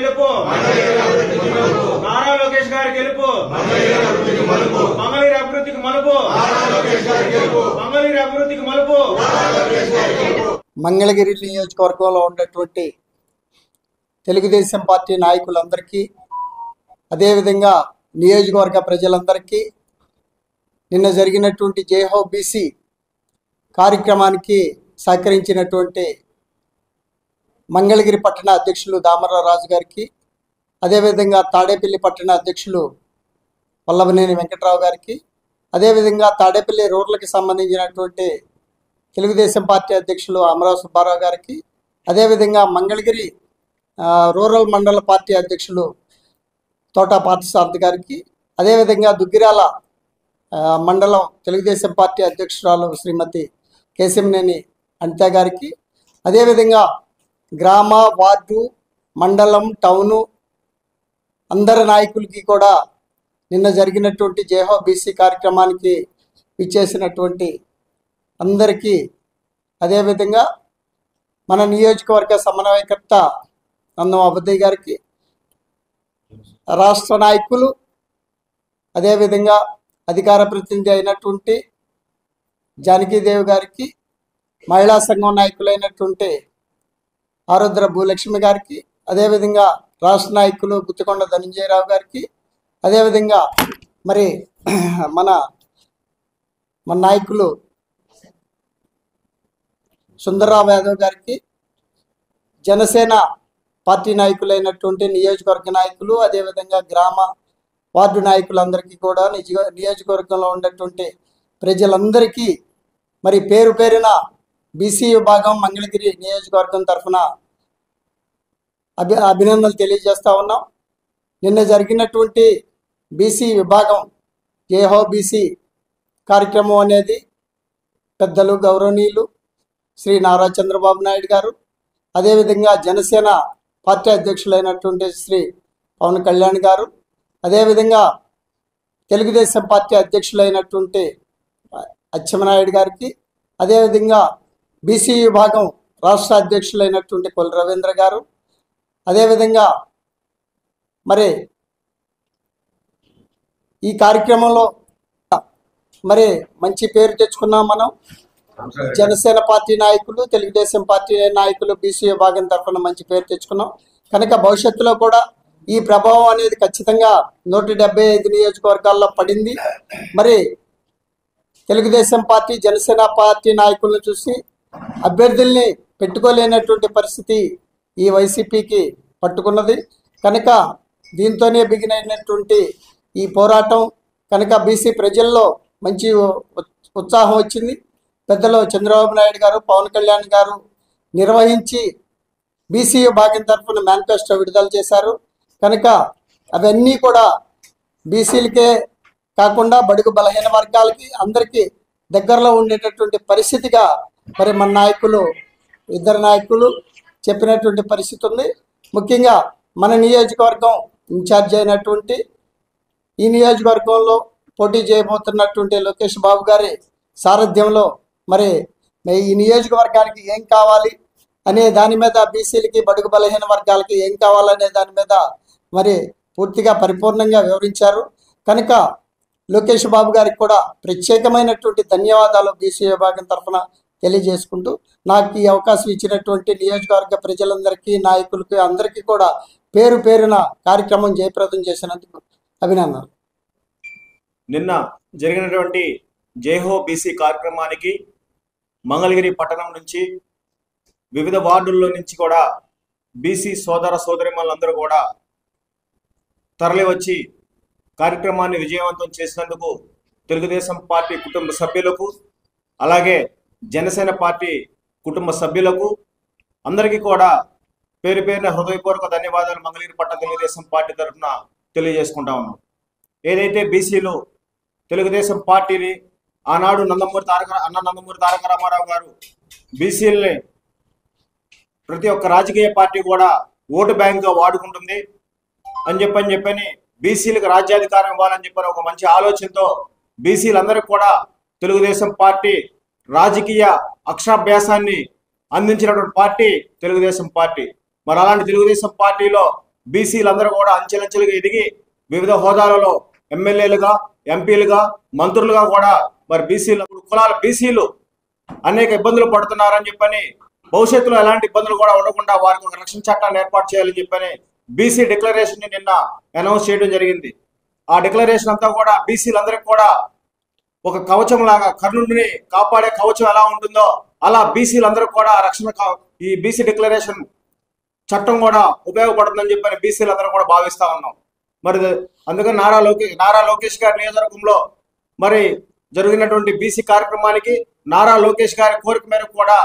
గెలుపు నారా లోకేష్ గారి గెలుపు మంగళగిరి అభివృద్ధికి మలుపు మంగళగిరి అభివృద్ధికి మలుపు. మంగళగిరి నియోజకవర్గంలో ఉన్నటువంటి తెలుగుదేశం పార్టీ నాయకులందరికీ అదేవిధంగా నియోజకవర్గ ప్రజలందరికీ నిన్న జరిగినటువంటి జైహో బీసీ కార్యక్రమానికి సహకరించినటువంటి మంగళగిరి పట్టణ అధ్యక్షులు దామర్ల రాజు గారికి, అదేవిధంగా తాడేపల్లి పట్టణ అధ్యక్షులు వల్లభనేని వెంకట్రావు గారికి, అదేవిధంగా తాడేపల్లి రూరల్కి సంబంధించినటువంటి తెలుగుదేశం పార్టీ అధ్యక్షులు అమరావు సుబ్బారావు గారికి, అదేవిధంగా మంగళగిరి రూరల్ మండల పార్టీ అధ్యక్షులు తోట పార్థసారథి గారికి, అదేవిధంగా దుగ్గిరాల మండలం తెలుగుదేశం పార్టీ అధ్యక్షురాలు శ్రీమతి కేశంనేని అనిత గారికి, అదేవిధంగా గ్రామ, వార్డు, మండలం, టౌను అందరి నాయకులకి కూడా నిన్న జరిగినటువంటి జైహో బీసీ కార్యక్రమానికి ఇచ్చేసినటువంటి అందరికీ, అదేవిధంగా మన నియోజకవర్గ సమన్వయకర్త నందం అబద్దయ్య గారికి, రాష్ట్ర నాయకులు, అదేవిధంగా అధికార ప్రతినిధి అయినటువంటి జానకీదేవి గారికి, మహిళా సంఘం నాయకులైనటువంటి ఆరుద్ర భూలక్ష్మి గారికి, అదేవిధంగా రాష్ట్ర నాయకులు గుత్తికొండ ధనంజయరావు గారికి, అదేవిధంగా మరి మన నాయకులు సుందర్రావు యాదవ్ గారికి, జనసేన పార్టీ నాయకులైనటువంటి నియోజకవర్గ నాయకులు, అదేవిధంగా గ్రామ, వార్డు నాయకులందరికీ కూడా నియోజకవర్గంలో ఉన్నటువంటి ప్రజలందరికీ మరి పేరు పేరున బీసీ విభాగం మంగళగిరి నియోజకవర్గం తరఫున అభినందనలు తెలియజేస్తా ఉన్నాం. నిన్న జరిగినటువంటి బీసీ విభాగం జైహో బీసీ కార్యక్రమం అనేది పెద్దలు గౌరవనీయులు శ్రీ నారా చంద్రబాబు నాయుడు గారు, అదేవిధంగా జనసేన పార్టీ అధ్యక్షులైనటువంటి శ్రీ పవన్ కళ్యాణ్ గారు, అదేవిధంగా తెలుగుదేశం పార్టీ అధ్యక్షులైనటువంటి అచ్చెన్నాయుడు గారికి, అదేవిధంగా బీసీ విభాగం రాష్ట్ర అధ్యక్షులైనటువంటి కొల్లు రవీంద్ర గారు, అదేవిధంగా మరి ఈ కార్యక్రమంలో మరి మంచి పేరు తెచ్చుకున్నాం మనం. జనసేన పార్టీ నాయకులు, తెలుగుదేశం పార్టీ నాయకులు బీసీ విభాగం తరఫున మంచి పేరు తెచ్చుకున్నాం కనుక భవిష్యత్తులో కూడా ఈ ప్రభావం అనేది ఖచ్చితంగా 175 నియోజకవర్గాల్లో పడింది. మరి తెలుగుదేశం పార్టీ, జనసేన పార్టీ నాయకులను చూసి అభ్యర్థుల్ని పెట్టుకోలేనటువంటి పరిస్థితి ఈ వైసీపీకి పట్టుకున్నది కనుక దీంతోనే బిగినైనటువంటి ఈ పోరాటం కనుక బీసీ ప్రజల్లో మంచి ఉత్సాహం వచ్చింది. పెద్దలు చంద్రబాబు నాయుడు గారు, పవన్ కళ్యాణ్ గారు నిర్వహించి బీసీ విభాగం తరఫున మేనిఫెస్టో విడుదల చేశారు కనుక అవన్నీ కూడా బీసీలకే కాకుండా బడుగు బలహీన వర్గాలకి అందరికీ దగ్గరలో ఉండేటటువంటి పరిస్థితిగా మరి మన నాయకులు, ఇద్దరు నాయకులు చెప్పినటువంటి పరిస్థితి ఉంది. ముఖ్యంగా మన నియోజకవర్గం ఇన్ఛార్జ్ అయినటువంటి ఈ నియోజకవర్గంలో పోటీ చేయబోతున్నటువంటి లోకేష్ బాబు గారి సారథ్యంలో మరి ఈ నియోజకవర్గానికి ఏం కావాలి అనే దాని మీద, బీసీలకి బడుగు బలహీన వర్గాలకి ఏం కావాలనే దాని మీద మరి పూర్తిగా పరిపూర్ణంగా వివరించారు కనుక లోకేష్ బాబు గారికి కూడా ప్రత్యేకమైనటువంటి ధన్యవాదాలు బీసీ విభాగం తరఫున తెలియజేసుకుంటూ నాకు ఈ అవకాశం ఇచ్చినటువంటి నియోజకవర్గ ప్రజలందరికీ, నాయకులకి అందరికీ కూడా పేరు పేరున కార్యక్రమం జయప్రదం చేసినందుకు అభినందనలు. నిన్న జరిగినటువంటి జైహో బీసీ కార్యక్రమానికి మంగళగిరి పట్టణం నుంచి వివిధ వార్డుల్లో నుంచి కూడా బీసీ సోదర సోదరిమణులందరూ కూడా తరలి వచ్చి కార్యక్రమాన్ని విజయవంతం చేసినందుకు తెలుగుదేశం పార్టీ కుటుంబ సభ్యులకు, అలాగే జనసేన పార్టీ కుటుంబ సభ్యులకు అందరికీ కూడా పేరు పేరున హృదయపూర్వక ధన్యవాదాలు మంగళగిరి పట్టణ తెలుగుదేశం పార్టీ తరఫున తెలియజేసుకుంటా ఉన్నాం. ఏదైతే బీసీలు తెలుగుదేశం పార్టీని ఆనాడు నందమూరి తారక రామారావు గారు బీసీలని ప్రతి ఒక్క రాజకీయ పార్టీ కూడా ఓటు బ్యాంక్గా వాడుకుంటుంది అని చెప్పని బీసీలకు రాజ్యాధికారం ఇవ్వాలని చెప్పని ఒక మంచి ఆలోచనతో బీసీలందరికీ కూడా తెలుగుదేశం పార్టీ రాజకీయ అక్షరాభ్యాసాన్ని అందించినటువంటి పార్టీ తెలుగుదేశం పార్టీ. మరి అలాంటి తెలుగుదేశం పార్టీలో బీసీలందరూ కూడా అంచెలంచెలుగా ఎదిగి వివిధ హోదాలలో ఎమ్మెల్యేలుగా, ఎంపీలుగా, మంత్రులుగా కూడా మరి బీసీలు అనేక ఇబ్బందులు పడుతున్నారని చెప్పని, భవిష్యత్తులో ఎలాంటి ఇబ్బందులు కూడా ఉండకుండా వారికి ఒక రక్షణ చట్టాన్ని ఏర్పాటు చేయాలని చెప్పని బీసీ డిక్లరేషన్ ని నిన్న అనౌన్స్ చేయడం జరిగింది. ఆ డిక్లరేషన్ అంతా కూడా బీసీలందరికీ కూడా ఒక కవచం లాగా, కర్ణుడిని కాపాడే కవచం ఎలా ఉంటుందో అలా బీసీలందరూ కూడా ఈ బీసీ డిక్లరేషన్ చట్టం కూడా ఉపయోగపడుతుందని చెప్పని బీసీలందరూ కూడా భావిస్తా ఉన్నాం. మరి అందుకని నారా లోకేష్ గారి నియోజకవర్గంలో మరి జరిగినటువంటి బీసీ కార్యక్రమానికి నారా లోకేష్ గారి కోరిక మేరకు కూడా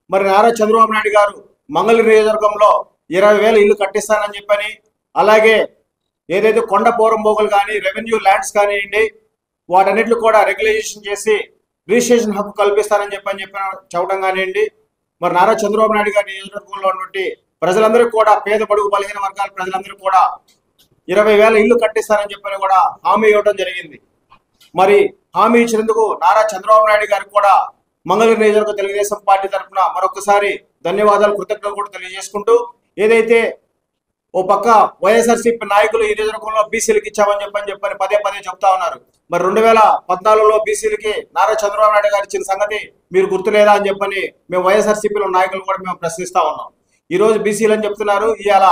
మరి నారా చంద్రబాబు నాయుడు గారు మంగళగిరి నియోజకవర్గంలో 20,000 ఇల్లు కట్టిస్తానని చెప్పని, అలాగే ఏదైతే కొండ పోరంబోగులు కానీ, రెవెన్యూ ల్యాండ్స్ కానివ్వండి, వాటన్నిటిని కూడా రెగ్యులైజేషన్ చేసి రిజిస్ట్రేషన్ హక్కు కల్పిస్తానని చెప్పడం కానివ్వండి, మరి నారా చంద్రబాబు నాయుడు గారి నియోజకవర్గంలో ఉన్నటువంటి ప్రజలందరికీ కూడా, పేద బడుగు బలహీన వర్గాల ప్రజలందరికీ కూడా 20,000 ఇల్లు కట్టిస్తానని చెప్పని కూడా హామీ ఇవ్వడం జరిగింది. మరి హామీ ఇచ్చినందుకు నారా చంద్రబాబు నాయుడు గారికి కూడా మంగళగిరి నియోజకవర్గ తెలుగుదేశం పార్టీ తరఫున మరొకసారి ధన్యవాదాలు, కృతజ్ఞతలు కూడా తెలియజేసుకుంటూ, ఏదైతే ఓ పక్క వైఎస్ఆర్సీపీ నాయకులు ఈ నియోజకవర్గంలో బీసీలకు ఇచ్చామని చెప్పని పదే చెప్తా ఉన్నారు. మరి 2014లో బీసీలకి నారా చంద్రబాబు నాయుడు గారు ఇచ్చిన సంగతి మీరు గుర్తులేదా అని చెప్పని మేము వైఎస్ఆర్సీపీలో నాయకులు కూడా మేము ప్రశ్నిస్తా ఉన్నాం. ఈ రోజు బీసీలు అని చెప్తున్నారు. ఇవాళ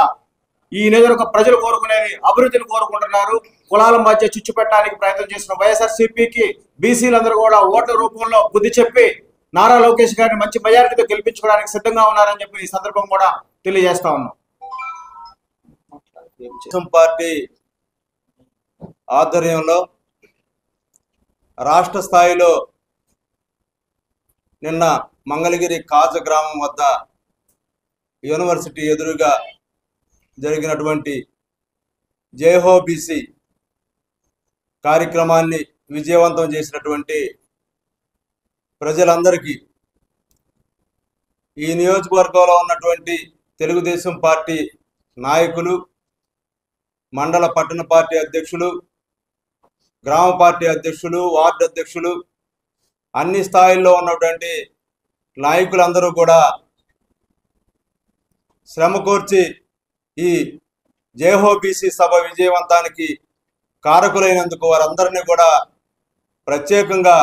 ఈ నియోజకవర్గ ప్రజలు కోరుకునేది అభివృద్ధిని కోరుకుంటున్నారు. కులాల మధ్య చిచ్చు పెట్టడానికి ప్రయత్నం చేసిన వైఎస్ఆర్సీపీకి బీసీలందరూ కూడా ఓట్ల రూపంలో బుద్ధి చెప్పి నారా లోకేష్ గారిని మంచి మెజారిటీతో గెలిపించుకోవడానికి సిద్ధంగా ఉన్నారని చెప్పి ఈ సందర్భం కూడా తెలియజేస్తా ఉన్నాం. పార్టీ ఆధ్వర్యంలో రాష్ట్ర స్థాయిలో నిన్న మంగళగిరి కాజ గ్రామం వద్ద యూనివర్సిటీ ఎదురుగా జరిగినటువంటి జైహో బీసీ కార్యక్రమాన్ని విజయవంతం చేసినటువంటి ప్రజలందరికీ, ఈ నియోజకవర్గంలో ఉన్నటువంటి తెలుగుదేశం పార్టీ నాయకులు, మండల పట్టణ పార్టీ అధ్యక్షులు, గ్రామ పార్టీ అధ్యక్షులు, వార్డు అధ్యక్షులు, అన్ని స్థాయిల్లో ఉన్నటువంటి నాయకులందరూ కూడా శ్రమ కోర్చి ఈ జైహో బీసీ సభ విజయవంతానికి కారకులైనందుకు వారందరినీ కూడా ప్రత్యేకంగా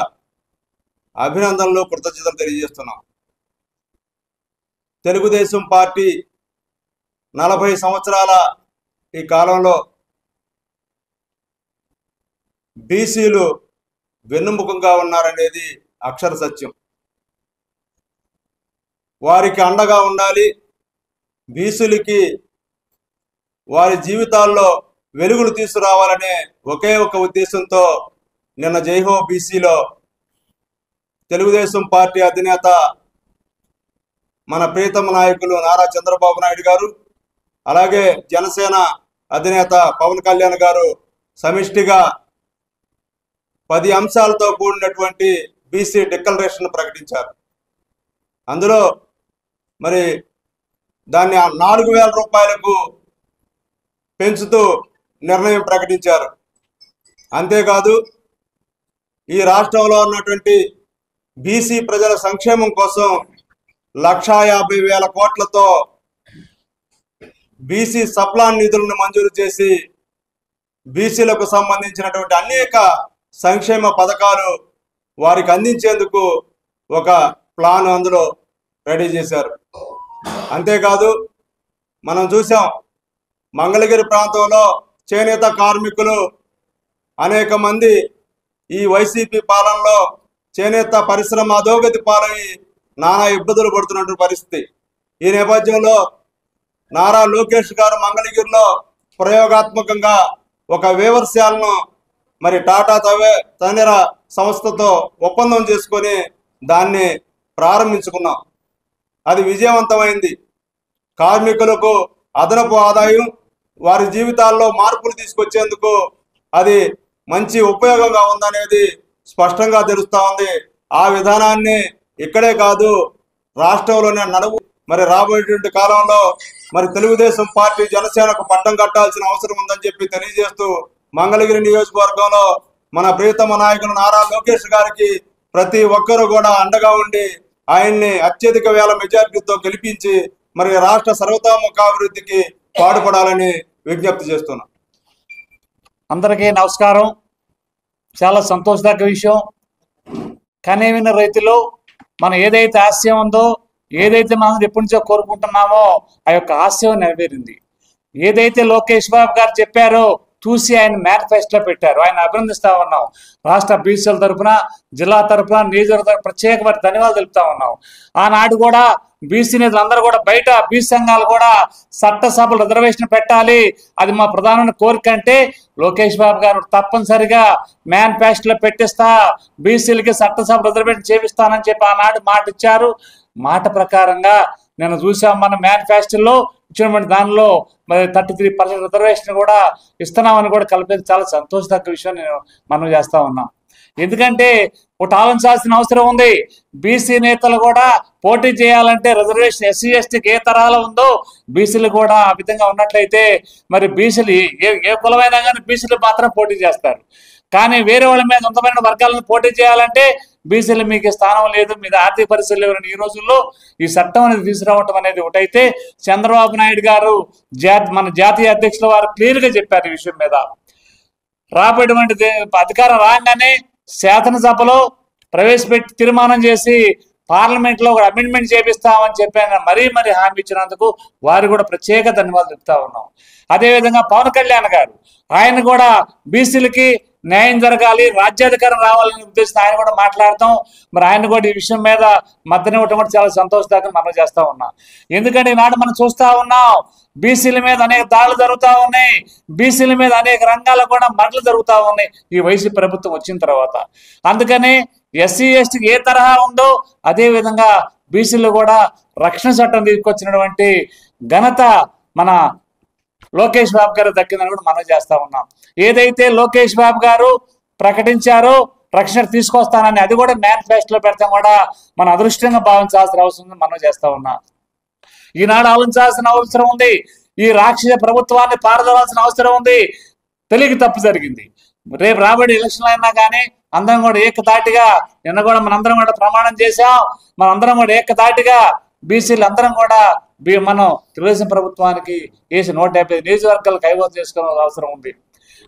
అభినందనలు, కృతజ్ఞతలు తెలియజేస్తున్నాం. తెలుగుదేశం పార్టీ 40 సంవత్సరాల ఈ కాలంలో బీసీలు వెన్నుముఖంగా ఉన్నారనేది అక్షర సత్యం. వారికి అండగా ఉండాలి, బీసీలకి వారి జీవితాల్లో వెలుగులు తీసుకురావాలనే ఒకే ఒక ఉద్దేశంతో నిన్న జైహో బీసీలో తెలుగుదేశం పార్టీ అధినేత మన ప్రీతమ నాయకులు నారా చంద్రబాబు నాయుడు గారు, అలాగే జనసేన అధినేత పవన్ కళ్యాణ్ గారు సమిష్టిగా 10 అంశాలతో కూడినటువంటి బీసీ డిక్లరేషన్ ప్రకటించారు. అందులో మరి దాన్ని 4,000 రూపాయలకు పెంచుతూ నిర్ణయం ప్రకటించారు. అంతేకాదు, ఈ రాష్ట్రంలో ఉన్నటువంటి బీసీ ప్రజల సంక్షేమం కోసం 1,50,000 కోట్లతో బీసీ సప్లాన్ నిధులను మంజూరు చేసి బీసీలకు సంబంధించినటువంటి అనేక సంక్షేమ పథకాలు వారికి అందించేందుకు ఒక ప్లాన్ అందులో రెడీ చేశారు. అంతేకాదు, మనం చూసాం మంగళగిరి ప్రాంతంలో చేనేత కార్మికులు అనేక మంది ఈ వైసీపీ పాలనలో చేనేత పరిశ్రమ అధోగతి పాలై నానా ఇబ్బందులు పడుతున్నటువంటి పరిస్థితి. ఈ నేపథ్యంలో నారా లోకేష్ గారు మంగళగిరిలో ప్రయోగాత్మకంగా ఒక వేవర్శాలను మరి టాటా తనేరా సంస్థతో ఒప్పందం చేసుకొని దాన్ని ప్రారంభించుకున్నాం. అది విజయవంతమైంది. కార్మికులకు అదనపు ఆదాయం, వారి జీవితాల్లో మార్పులు తీసుకొచ్చేందుకు అది మంచి ఉపయోగంగా ఉందనేది స్పష్టంగా తెలుస్తూ ఉంది. ఆ విధానాన్ని ఇక్కడే కాదు రాష్ట్రంలోనే మరి రాబోయేటువంటి కాలంలో మరి తెలుగుదేశం పార్టీ జనసేనకు పట్టం కట్టాల్సిన అవసరం ఉందని చెప్పి తెలియజేస్తూ, మంగళగిరి నియోజకవర్గంలో మన ప్రియతమ నాయకులు నారా లోకేష్ గారికి ప్రతి ఒక్కరూ కూడా అండగా ఉండి ఆయన్ని అత్యధిక వేల మెజారిటీతో గెలిపించి మరి రాష్ట్ర సర్వతోముఖాభివృద్ధికి పాటుపడాలని విజ్ఞప్తి చేస్తున్నాం. అందరికీ నమస్కారం. చాలా సంతోషదగ్గ విషయం. కనేవిన రైతులు మనం ఏదైతే ఆశయం ఉందో, ఏదైతే మనం ఎప్పటి నుంచో కోరుకుంటున్నామో ఆ యొక్క ఆశయం నెరవేరింది. ఏదైతే లోకేష్ బాబు గారు చెప్పారో చూసి ఆయన మేనిఫెస్టోలో పెట్టారు. ఆయన అభినందిస్తా ఉన్నాం. రాష్ట్ర బీసీల తరఫున, జిల్లా తరఫున, నియోజకవర్గ ప్రత్యేకమైన ధన్యవాదాలు తెలుపుతా ఉన్నాం. ఆనాడు కూడా బీసీ నేతలు అందరూ కూడా బయట బీసీ సంఘాలు కూడా చట్టసభలు రిజర్వేషన్ పెట్టాలి, అది మా ప్రధానమైన కోరిక అంటే లోకేష్ బాబు గారు తప్పనిసరిగా మేనిఫెస్టోలో పెట్టిస్తా, బీసీలకి చట్టసభ రిజర్వేషన్ చేపిస్తానని చెప్పి ఆనాడు మాట ఇచ్చారు. మాట ప్రకారంగా నేను చూసాం, మన మేనిఫెస్టోలో ఇచ్చినటువంటి దానిలో మరి 33% రిజర్వేషన్ కూడా ఇస్తున్నామని కూడా కలిపేది చాలా సంతోషదగ్గ విషయం నేను మనం చేస్తా ఉన్నాం. ఎందుకంటే ఒకటి ఆలోచించాల్సిన అవసరం ఉంది. బీసీ నేతలు కూడా పోటీ చేయాలంటే రిజర్వేషన్ ఎస్సీ ఎస్టీకి ఏ తరాలో ఉందో బీసీలు కూడా ఆ విధంగా ఉన్నట్లయితే మరి బీసీలు ఏ కులమైనా కానీ బీసీలు మాత్రం పోటీ చేస్తారు. కానీ వేరే వాళ్ళ మీద సొంతమైన వర్గాలను పోటీ చేయాలంటే బీసీలు మీకు స్థానం లేదు, మీద ఆర్థిక పరిస్థితులు లేవని ఈ రోజుల్లో ఈ చట్టం అనేది తీసుకురావటం అనేది ఒకటైతే చంద్రబాబు నాయుడు గారు మన జాతీయ అధ్యక్షుల వారు క్లియర్గా చెప్పారు ఈ విషయం మీద. రాబోయేటువంటి అధికారం రాగానే శాసనసభలో ప్రవేశపెట్టి తీర్మానం చేసి పార్లమెంట్లో కూడా అమెండ్మెంట్ చేపిస్తామని చెప్పి మరీ హామీ ఇచ్చినందుకు వారు కూడా ప్రత్యేక ధన్యవాదాలు చెప్తా ఉన్నాం. అదేవిధంగా పవన్ కళ్యాణ్ గారు ఆయన కూడా బీసీలకి న్యాయం జరగాలి, రాజ్యాధికారం రావాలనే ఉద్దేశంతో ఆయన కూడా మాట్లాడతాం. మరి ఆయన కూడా ఈ విషయం మీద మద్దతు కూడా చాలా సంతోషదాయకం మనం చేస్తా ఉన్నాం. ఎందుకంటే ఈనాడు మనం చూస్తా ఉన్నాం, బీసీల మీద అనేక దాడులు జరుగుతూ ఉన్నాయి, బీసీల మీద అనేక రంగాల్లో కూడా మరలు జరుగుతూ ఉన్నాయి ఈ వైసీపీ ప్రభుత్వం వచ్చిన తర్వాత. అందుకని ఎస్సీ ఎస్టీకి ఏ తరహా ఉందో అదే విధంగా బీసీలు కూడా రక్షణ చట్టం తీసుకొచ్చినటువంటి ఘనత మన లోకేష్ బాబు గారు దక్కిందని కూడా మనం చేస్తా ఉన్నాం. ఏదైతే లోకేష్ బాబు గారు ప్రకటించారో రక్షణ తీసుకొస్తానని, అది కూడా మేనిఫెస్టోలో పెడతాం కూడా మన అదృష్టంగా భావించాల్సిన అవసరం మనం చేస్తా ఉన్నాం. ఈనాడు ఆలోచించాల్సిన అవసరం ఉంది. ఈ రాక్షస ప్రభుత్వాన్ని పారదోలాల్సిన అవసరం ఉంది. తెలియక తప్పు జరిగింది. రేపు రాబోయే ఎలక్షన్లు అయినా కానీ అందరం కూడా ఏకతాటిగా, నిన్న కూడా మనందరం కూడా ప్రమాణం చేశాం, మనందరం కూడా ఏకతాటిగా బీసీలు అందరం కూడా మనం తెలుగుదేశం ప్రభుత్వానికి వేసి 150 నియోజకవర్గాలు కైవసం చేసుకోవాల్సిన అవసరం ఉంది.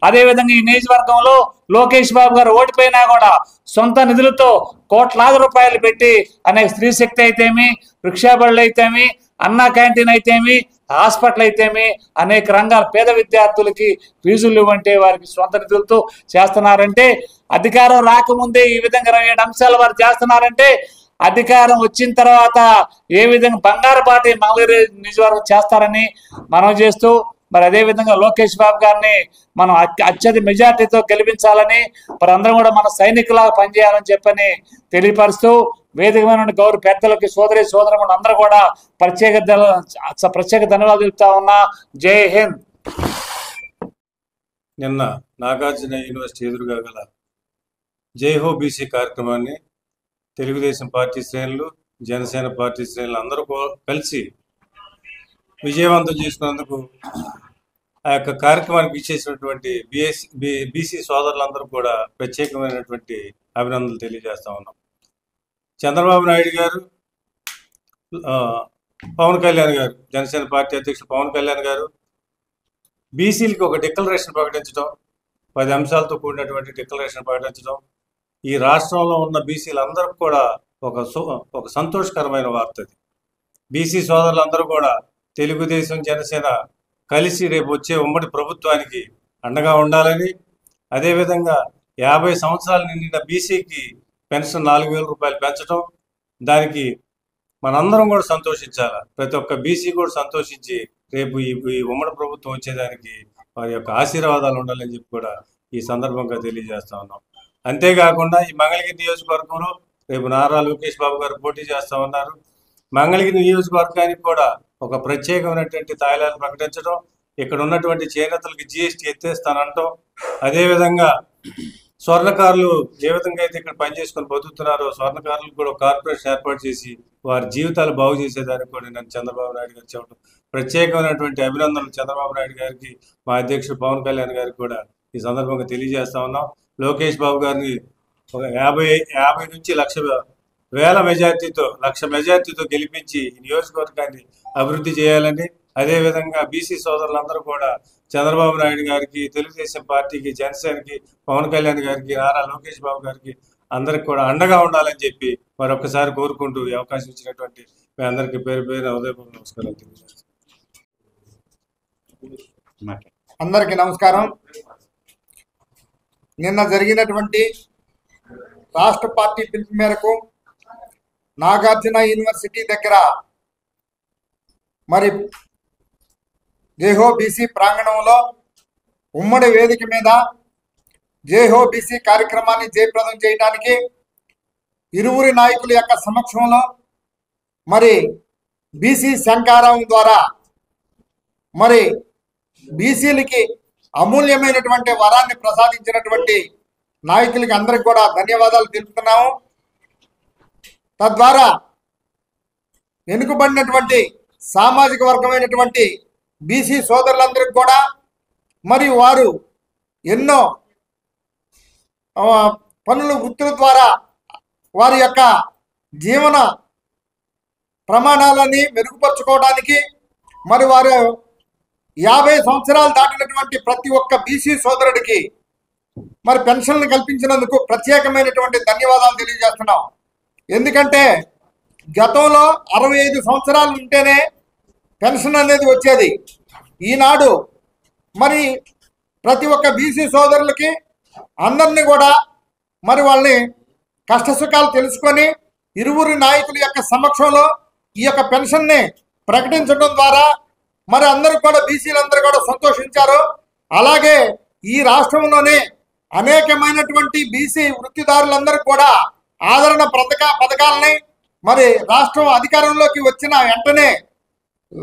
అదేవిధంగా ఈ నియోజకవర్గంలో లోకేష్ బాబు గారు ఓడిపోయినా కూడా సొంత నిధులతో కోట్లాది రూపాయలు పెట్టి అనేక స్త్రీ శక్తి అయితేమి, రిక్షాబళ్ళు అయితేమి, అన్నా క్యాంటీన్ అయితేమి, హాస్పిటల్ అయితేమి అనేక రంగాల పేద విద్యార్థులకి ఫీజులు ఇవ్వంటే వారికి సొంత నిధులతో చేస్తున్నారంటే, అధికారం రాకముందే ఈ విధంగా 27 అంశాలు వారు చేస్తున్నారంటే అధికారం వచ్చిన తర్వాత ఏ విధంగా బంగారు బాటి మంగళగిరి నియోజకవర్గం చేస్తారని మనం చేస్తూ, మరి అదేవిధంగా లోకేష్ బాబు గారిని మనం అత్యధిక మెజార్టీతో గెలిపించాలని, మరి అందరం కూడా మన సైనికులాగా పనిచేయాలని చెప్పని తెలియపరుస్తూ వేదికమైన గౌరవ పెద్దలకి సోదరులు అందరూ కూడా ప్రత్యేక ధన్యవాదాలు చెప్తా ఉన్నా. జై హింద్. నిన్న నాగార్జున యూనివర్సిటీ ఎదురుగా గల జైహో బీసీ కార్యక్రమాన్ని తెలుగుదేశం పార్టీ శ్రేణులు, జనసేన పార్టీ శ్రేణులు అందరూ కలిసి విజయవంతం చేసుకున్నందుకు ఆ యొక్క కార్యక్రమానికి ఇచ్చేసినటువంటి బీసీ సోదరులందరూ కూడా ప్రత్యేకమైనటువంటి అభినందనలు తెలియజేస్తా ఉన్నాం. చంద్రబాబు నాయుడు గారు, పవన్ కళ్యాణ్ గారు, జనసేన పార్టీ అధ్యక్షుడు పవన్ కళ్యాణ్ గారు బీసీలకి ఒక డిక్లరేషన్ ప్రకటించడం, 10 అంశాలతో కూడినటువంటి డిక్లరేషన్ ప్రకటించడం ఈ రాష్ట్రంలో ఉన్న బీసీలందరికీ కూడా ఒక సంతోషకరమైన వార్త. బీసీ సోదరులందరూ కూడా తెలుగుదేశం, జనసేన కలిసి రేపు వచ్చే ఉమ్మడి ప్రభుత్వానికి అండగా ఉండాలని, అదేవిధంగా 50 సంవత్సరాలు నిండిన బీసీకి పెన్షన్ 4,000 రూపాయలు పెంచడం, దానికి మనందరం కూడా సంతోషించాలి. ప్రతి ఒక్క బీసీ కూడా సంతోషించి రేపు ఈ ఉమ్మడి ప్రభుత్వం వచ్చేదానికి వారి యొక్క ఆశీర్వాదాలు ఉండాలని చెప్పి కూడా ఈ సందర్భంగా తెలియజేస్తా ఉన్నాం. అంతేకాకుండా ఈ మంగళగిరి నియోజకవర్గంలో రేపు నారా లోకేష్ బాబు గారు పోటీ చేస్తా ఉన్నారు. మంగళగిరి నియోజకవర్గానికి కూడా ఒక ప్రత్యేకమైనటువంటి తాయిలాలు ప్రకటించడం, ఇక్కడ ఉన్నటువంటి చేనేతలకి GST ఎత్తేస్తానంటాం, అదేవిధంగా స్వర్ణకారులు ఏ విధంగా అయితే ఇక్కడ పనిచేసుకొని బతుకుతున్నారో స్వర్ణకారులకు కూడా కార్పొరేషన్ ఏర్పాటు చేసి వారి జీవితాలు బాగు చేసేదానికి కూడా నేను చంద్రబాబు నాయుడు గారు చెప్పడం ప్రత్యేకమైనటువంటి అభినందనలు చంద్రబాబు నాయుడు గారికి, మా అధ్యక్షుడు పవన్ కళ్యాణ్ గారికి కూడా ఈ సందర్భంగా తెలియజేస్తా ఉన్నాం. లోకేష్ బాబు గారిని ఒక 50 నుంచి 1,00,000 మెజార్టీతో గెలిపించి ఈ నియోజకవర్గాన్ని అభివృద్ధి చేయాలని, అదేవిధంగా బీసీ సోదరులందరూ కూడా చంద్రబాబు నాయుడు గారికి, తెలుగుదేశం పార్టీకి, జనసేనకి, పవన్ కళ్యాణ్ గారికి, నారా లోకేష్ బాబు గారికి అందరికి కూడా అండగా ఉండాలని చెప్పి మరొకసారి కోరుకుంటూ ఈ అవకాశం ఇచ్చినటువంటి మీ అందరికీ పేరు పేరు హృదయపూర్వక నమస్కారాలు తెలియజేస్తున్నాను. అందరికీ నమస్కారం. నిన్న జరిగినటువంటి రాష్ట్ర పార్టీ పిలుపు మేరకు నాగార్జున యూనివర్సిటీ దగ్గర మరి జేహో బీసీ ప్రాంగణంలో ఉమ్మడి వేదిక మీద జేహో బీసీ కార్యక్రమాన్ని జయప్రదం చేయడానికి ఇరువురి నాయకుల యొక్క సమక్షంలో మరి బీసీ శంకారావం ద్వారా మరి బీసీలకి అమూల్యమైనటువంటి వరాన్ని ప్రసాదించినటువంటి నాయకులకి అందరికి కూడా ధన్యవాదాలు తెలుపుతున్నాము. తద్వారా వెనుకబడినటువంటి సామాజిక వర్గమైనటువంటి బీసీ సోదరులందరికీ కూడా మరి వారు ఎన్నో పనులు వృత్తుల ద్వారా వారి యొక్క జీవన ప్రమాణాలని మెరుగుపరుచుకోవడానికి మరి వారు 50 సంవత్సరాలు దాటినటువంటి ప్రతి ఒక్క బీసీ సోదరుడికి మరి పెన్షన్లు కల్పించినందుకు ప్రత్యేకమైనటువంటి ధన్యవాదాలు తెలియజేస్తున్నాం. ఎందుకంటే గతంలో 65 సంవత్సరాలు ఉంటేనే పెన్షన్ అనేది వచ్చేది. ఈనాడు మరి ప్రతి ఒక్క బీసీ సోదరులకి అందరినీ కూడా మరి వాళ్ళని కష్టసుఖాలు తెలుసుకొని ఇరువురి నాయకుల యొక్క సమక్షంలో ఈ యొక్క పెన్షన్ని ప్రకటించడం ద్వారా మరి అందరూ కూడా బీసీలందరూ కూడా సంతోషించారు. అలాగే ఈ రాష్ట్రంలోనే అనేకమైనటువంటి బీసీ వృత్తిదారులందరూ కూడా ఆదరణ పథకాలని మరి రాష్ట్రం అధికారంలోకి వచ్చిన వెంటనే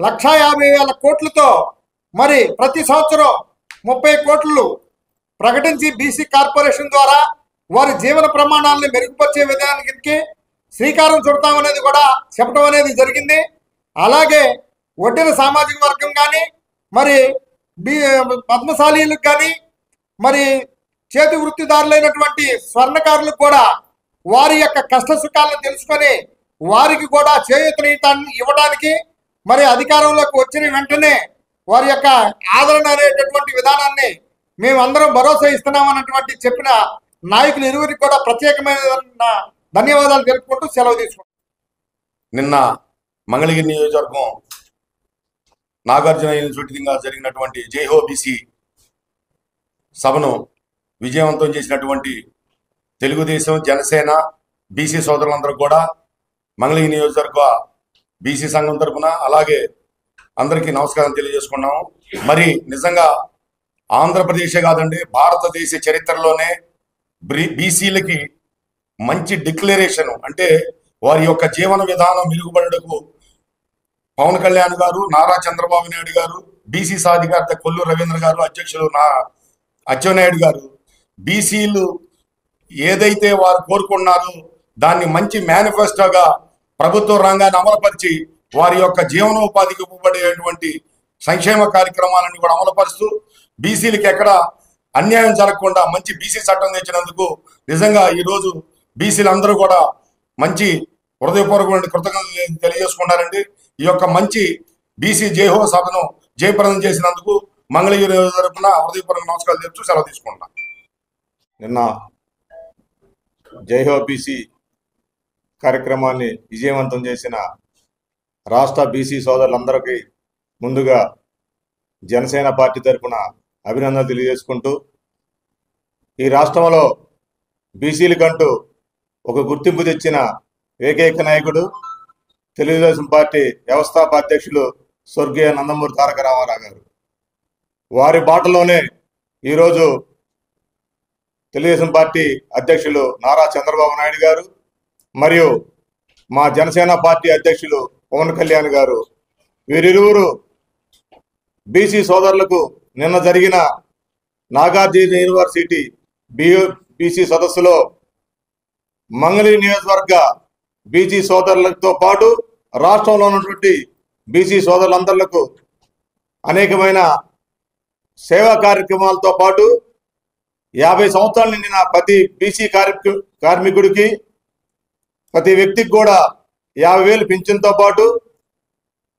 1,50,000 కోట్లతో మరి ప్రతి సంవత్సరం 30 కోట్లు ప్రకటించి బీసీ కార్పొరేషన్ ద్వారా వారి జీవన ప్రమాణాలను మెరుగుపరిచే విధానానికి శ్రీకారం చుడతామనేది కూడా చెప్పడం అనేది జరిగింది. అలాగే వడ్డీల సామాజిక వర్గం కానీ మరి పద్మశాలీలకు కానీ మరి చేతి వృత్తిదారులైనటువంటి స్వర్ణకారులకు కూడా వారి యొక్క కష్ట సుఖాలను తెలుసుకొని వారికి కూడా చేయూతని ఇవ్వడానికి మరి అధికారంలోకి వచ్చిన వెంటనే వారి యొక్క ఆదరణ అనేటటువంటి విధానాన్ని మేమందరం భరోసా ఇస్తున్నామన్నటువంటి చెప్పిన నాయకులు ఇరువురికి కూడా ప్రత్యేకమైన ధన్యవాదాలు తెలుపుకుంటూ సెలవు తీసుకుంటాం. నిన్న మంగళగిరి నియోజకవర్గం నాగార్జున యూనివర్సిటీగా జరిగినటువంటి జైహో బీసీ సభను విజయవంతం చేసినటువంటి తెలుగుదేశం, జనసేన, బీసీ సోదరులందరూ కూడా మంగళగిరి నియోజకవర్గ బీసీ సంఘం తరఫున అలాగే అందరికీ నమస్కారం తెలియజేసుకున్నాము. మరి నిజంగా ఆంధ్రప్రదేశే కాదండి, భారతదేశ చరిత్రలోనే బీసీలకి మంచి డిక్లరేషన్ అంటే వారి యొక్క జీవన విధానం మెరుగుపడటకు పవన్ కళ్యాణ్ గారు, నారా చంద్రబాబు నాయుడు గారు, బీసీ సాధికారత కొల్లు రవీంద్ర గారు, అధ్యక్షులు అచ్చెన్నాయుడు గారు బీసీలు ఏదైతే వారు కోరుకున్నారో దాన్ని మంచి మేనిఫెస్టోగా ప్రభుత్వ రంగాన్ని అమలుపరిచి వారి యొక్క జీవనోపాధికి ఉపయోగపడేటువంటి సంక్షేమ కార్యక్రమాలను కూడా అమలుపరుస్తూ బీసీలకి ఎక్కడ అన్యాయం జరగకుండా మంచి బీసీ చట్టం తెచ్చినందుకు నిజంగా ఈరోజు బీసీలందరూ కూడా మంచి హృదయపూర్వకమైన కృతజ్ఞతలు తెలియజేసుకున్నారండి. ఈ యొక్క మంచి బీసీ జైహో సభను జయప్రదం చేసినందుకు మంగళగిరి తరపున హృదయపూర్వక నమస్కారాలు చెప్తూ సెలవు తీసుకుంటున్నాను. నిన్న జైహో బీసీ కార్యక్రమాన్ని విజయవంతం చేసిన రాష్ట్ర బీసీ సోదరులందరికీ ముందుగా జనసేన పార్టీ తరఫున అభినందనలు తెలియజేసుకుంటూ ఈ రాష్ట్రంలో బీసీలకంటూ ఒక గుర్తింపు తెచ్చిన ఏకైక నాయకుడు తెలుగుదేశం పార్టీ వ్యవస్థాపక అధ్యక్షులు స్వర్గీయ నందమూరి తారక రామారావు గారు. వారి బాటలోనే ఈరోజు తెలుగుదేశం పార్టీ అధ్యక్షులు నారా చంద్రబాబు నాయుడు గారు మరియు మా జనసేన పార్టీ అధ్యక్షులు పవన్ కళ్యాణ్ గారు వీరిరువురు బీసీ సోదరులకు నిన్న జరిగిన నాగార్జున యూనివర్సిటీ బీసీ సదస్సులో మంగళగిరి నియోజకవర్గ బీసీ సోదరులతో పాటు రాష్ట్రంలో ఉన్నటువంటి బీసీ సోదరులందరికీ అనేకమైన సేవా కార్యక్రమాలతో పాటు 50 సంవత్సరాలు నిండిన ప్రతి బీసీ కార్మికుడికి ప్రతి వ్యక్తికి కూడా 50,000 పింఛన్తో పాటు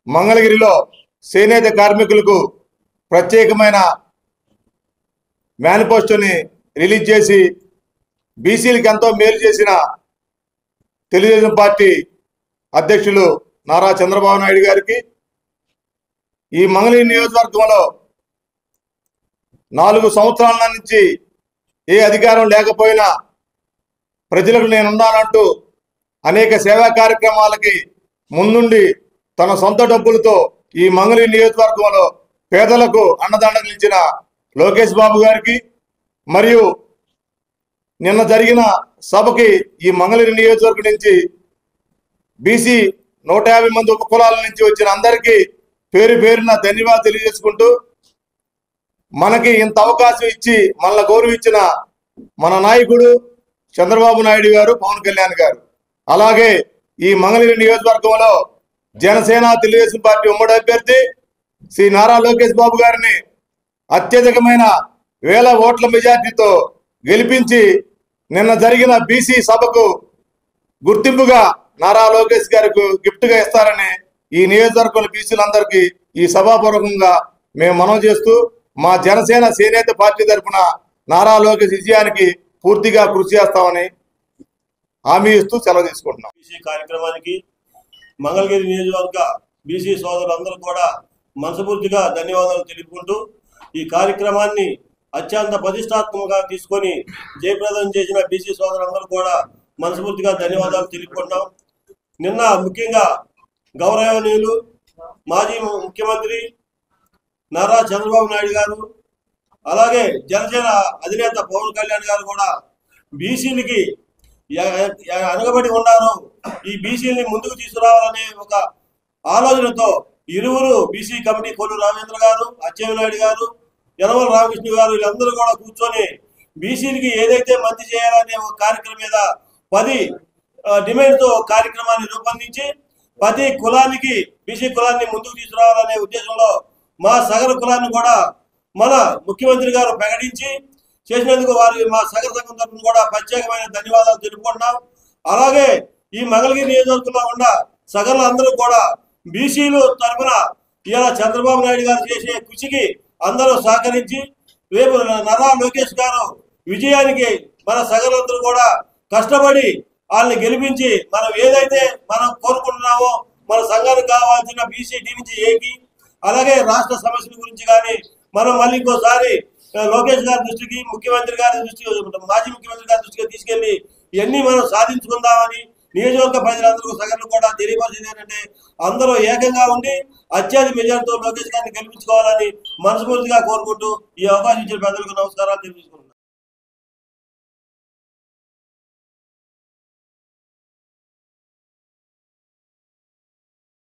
మంగళగిరిలో చేనేత కార్మికులకు ప్రత్యేకమైన మేనిఫెస్టోని రిలీజ్ చేసి బీసీలకు ఎంతో మేలు చేసిన తెలుగుదేశం పార్టీ అధ్యక్షులు నారా చంద్రబాబు నాయుడు గారికి ఈ మంగళగిరి నియోజకవర్గంలో 4 సంవత్సరాల నుంచి ఏ అధికారం లేకపోయినా ప్రజలకు నేనున్నానంటూ అనేక సేవా కార్యక్రమాలకి ముందుండి తన సొంత డబ్బులతో ఈ మంగళగిరి నియోజకవర్గంలో పేదలకు అండదండలు ఇచ్చిన లోకేష్ బాబు గారికి మరియు నిన్న జరిగిన సభకి ఈ మంగళగిరి నియోజకవర్గం నుంచి బీసీ 150 మంది ఉపకులాల నుంచి వచ్చిన అందరికీ పేరు పేరున ధన్యవాదాలు తెలియజేసుకుంటూ మనకి ఇంత అవకాశం ఇచ్చి మనల్ని గౌరవించిన మన నాయకుడు చంద్రబాబు నాయుడు గారు, పవన్ కళ్యాణ్ గారు, అలాగే ఈ మంగళగిరి నియోజకవర్గంలో జనసేన తెలుగుదేశం పార్టీ ఉమ్మడి అభ్యర్థి శ్రీ నారా లోకేష్ బాబు గారిని అత్యధికమైన 1000 ఓట్ల మెజార్టీతో గెలిపించి నిన్న జరిగిన బీసీ సభకు గుర్తింపుగా నారా లోకేష్ గారికి గిఫ్ట్గా ఇస్తారని ఈ నియోజకవర్గంలో బీసీలందరికీ ఈ సభాపూర్వకంగా మేము మనవి చేస్తూ మా జనసేన చేనేత పార్టీ తరఫున నారా లోకేష్ విజయానికి పూర్తిగా కృషి చేస్తామని హామీ ఇస్తూ సెలవు తీసుకుంటున్నాం. బీసీ కార్యక్రమానికి మంగళగిరి నియోజకవర్గ బీసీ సోదరులందరూ కూడా మనస్ఫూర్తిగా ధన్యవాదాలు తెలుపుకుంటూ ఈ కార్యక్రమాన్ని అత్యంత ప్రతిష్టాత్మకంగా తీసుకొని జయప్రదం చేసిన బీసీ సోదరులందరూ కూడా మనస్ఫూర్తిగా ధన్యవాదాలు తెలుపుకుంటాం. నిన్న ముఖ్యంగా గౌరవనీయులు మాజీ ముఖ్యమంత్రి నారా చంద్రబాబు నాయుడు గారు, అలాగే జనసేన అధినేత పవన్ కళ్యాణ్ గారు కూడా బీసీలకి అనగబడి ఉన్నారు. ఈ బీసీలని ముందుకు తీసుకురావాలనే ఒక ఆలోచనతో ఇరువురు బీసీ కమిటీ కొల్లు రామేంద్ర గారు, అచ్చెన్నాయుడు గారు, యనమల రామకృష్ణ గారు వీళ్ళందరూ కూడా కూర్చొని బీసీలకి ఏదైతే మంచి చేయాలనే ఒక కార్యక్రమం మీద 10 డిమాండ్తో కార్యక్రమాన్ని రూపొందించి ప్రతి కులానికి బీసీ కులాన్ని ముందుకు తీసుకురావాలనే ఉద్దేశంలో మా సగర కులాన్ని కూడా మన ముఖ్యమంత్రి గారు ప్రకటించి చేసినందుకు వారి మా సగర సంఘం తరఫున కూడా ప్రత్యేకమైన ధన్యవాదాలు తెలుపుకుంటున్నాం. అలాగే ఈ మంగళగిరి నియోజకవర్గంలో ఉన్న సగర్లు అందరూ కూడా బీసీలు తరఫున ఇలా చంద్రబాబు నాయుడు గారు చేసే కృషికి అందరూ సహకరించి రేపు నారా లోకేష్ గారు విజయానికి మన సగర్లందరూ కూడా కష్టపడి వాళ్ళని గెలిపించి మనం ఏదైతే మనం కోరుకుంటున్నామో మన సంఘానికి కావాల్సిన బీసీ డి నుంచి ఏకి, అలాగే రాష్ట్ర సమస్యల గురించి కానీ మనం మళ్ళీ ఇంకోసారి లోకేష్ గారి దృష్టికి, ముఖ్యమంత్రి గారి దృష్టికి, మాజీ ముఖ్యమంత్రి గారి దృష్టికి తీసుకెళ్లి ఇవన్నీ మనం సాధించుకుందామని నియోజకవర్గ ప్రజలందరూ సగర్లు కూడా తెలియపరిచింది ఏంటంటే అందరూ ఏకంగా ఉండి అత్యధిక మెజార్టీతో లోకేష్ గారిని గెలిపించుకోవాలని మనస్ఫూర్తిగా కోరుకుంటూ ఈ అవకాశం ఇచ్చిన ప్రజలకు నమస్కారాలు తెలియజేసుకుంటున్నాను.